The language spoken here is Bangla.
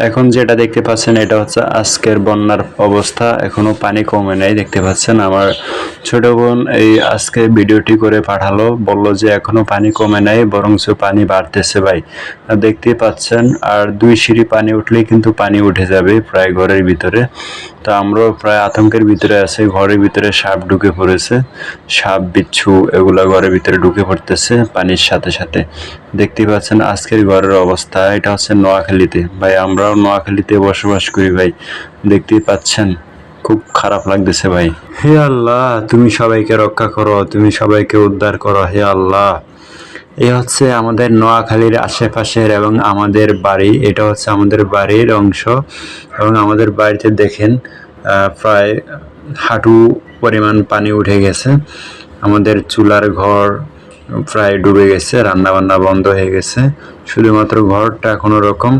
এখন যেটা দেখতে পাচ্ছেন এটা হচ্ছে আজকের বন্যার অবস্থা। এখনো পানি কমে নাই, দেখতে পাচ্ছেন। আমার ছোট বোন এই আজকে ভিডিওটি করে পাঠালো, বলল যে এখনো পানি কমে নাই, বরঞ্চ পানি বাড়তেছে ভাই, দেখতে পাচ্ছেন। আর 2 সিঁড়ি পানি উঠলেই কিন্তু পানি উঠে যাবে প্রায় ঘরের ভিতরে। তো আমরাও প্রায় আতঙ্কের ভিতরে আছি। ঘরের ভিতরে সাপ ঢুকে পড়েছে, সাপ বিচ্ছু এগুলা ঘরের ভিতরে ঢুকে পড়তেছে পানির সাথে সাথে। দেখতে পাচ্ছেন আজকের ঘরের অবস্থা। এটা হচ্ছে নোয়াখালীতে ভাই, আমরাও নোয়াখালীতে বসবাস করি ভাই, দেখতেই পাচ্ছেন। খুব খারাপ লাগতেছে ভাই। হে আল্লাহ, তুমি সবাইকে রক্ষা করো, তুমি সবাইকে উদ্ধার করো হে আল্লাহ। এই হচ্ছে আমাদের নোয়াখালীর আশেপাশের এবং আমাদের বাড়ি, এটা হচ্ছে আমাদের বাড়ির অংশ। এবং আমাদের বাড়িতে দেখেন প্রায় হাঁটু পরিমাণ পানি উঠে গেছে। আমাদের চুলার ঘর প্রায় ডুবে গেছে, রান্না বান্না বন্ধ হয়ে গেছে, শুধুমাত্র ঘরটা কোনো রকম